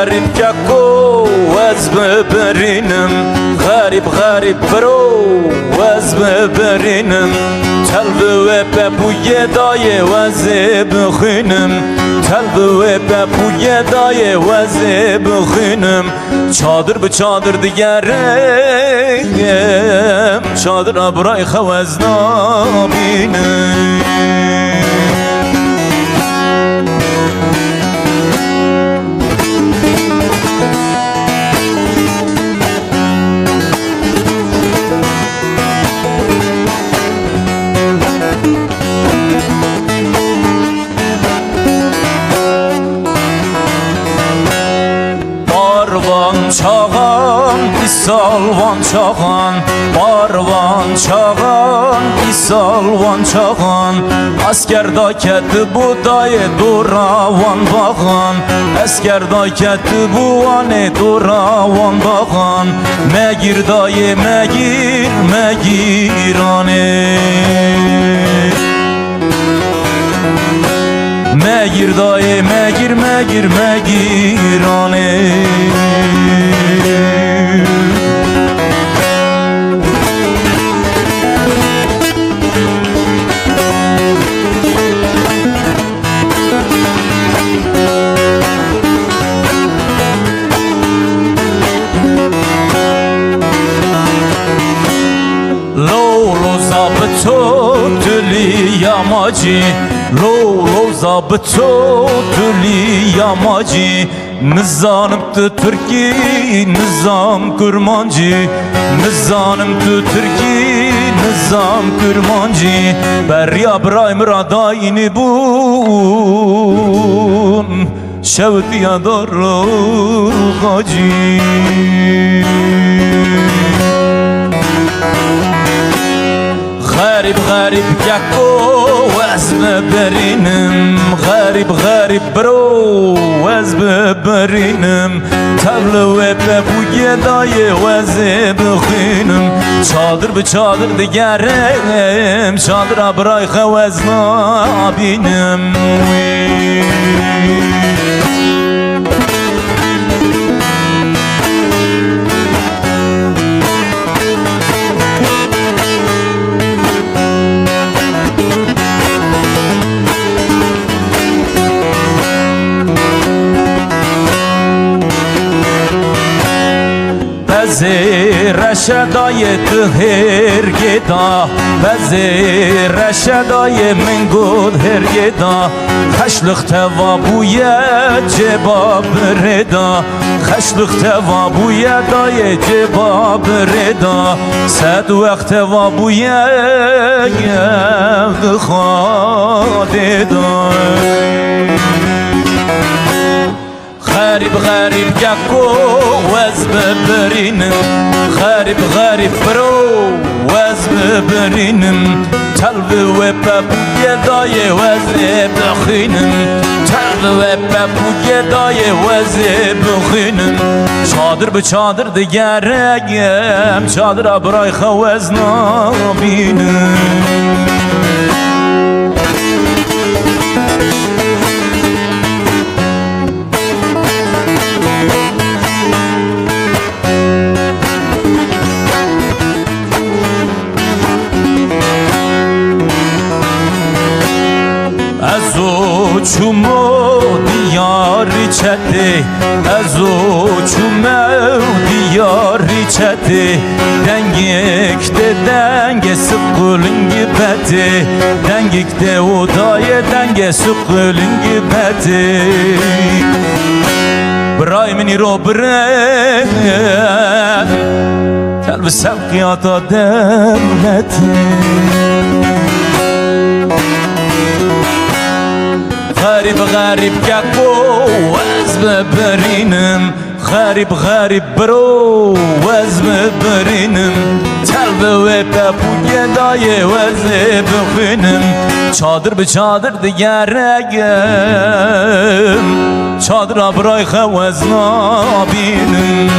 غریب ککو از ببرینم غریب غریب برو از ببرینم تلب و ببوی دای وز بخینم تلب و ببوی دای وز بخینم چادر به چادر دیگرم چادر برای خوز نبینم Barvan çağan, isalvan çağan Barvan çağan, isalvan çağan Askerda keti budayı duravan bağan Askerda keti buanı duravan bağan Megir dayı megir, megirane Megir dayı megir megir megirane Lolo zabıto tüli yamacı Lolo zabıto tüli yamacı Nizanımtı Türkiye nizam kurmancı Nizanımtı Türkiye nizam kurmancı Berya bray müradayini bun Şevt yadar gacı غریب غریب ککو از ببرینم غریب غریب برو از ببرینم تبل و ببوی دای وز بخینم چادر به چادر دیگرم چادر برای خوز نبینم Bezi reşedayet hergeda Bezi reşedayet min gud hergeda Xeşlik tevabuye cebab reda Xeşlik tevabuye daye cebab reda Sed vakt tevabuye gevd khadeda غریب غریب ککو وز ببرینم غریب غریب برو وز ببرینم تلب و ببوی دای وز بخینم تلب و ببوی دای وز بخینم چادر به چادر دیگرم چادر برای خوز نبینم چومو دیاری چته ازو چومو دیاری چته دنگیک ده دنگ سقلنگی بته دنگیک ده ودای دنگ سقلنگی بته برای منی رو برن تلب سبقیات دولته غریب غریب ککو از ببرینم غریب غریب برو از ببرینم تلب و ببوی دای وز بخینم چادر به چادر دیگرم چادر برای خوز نبینم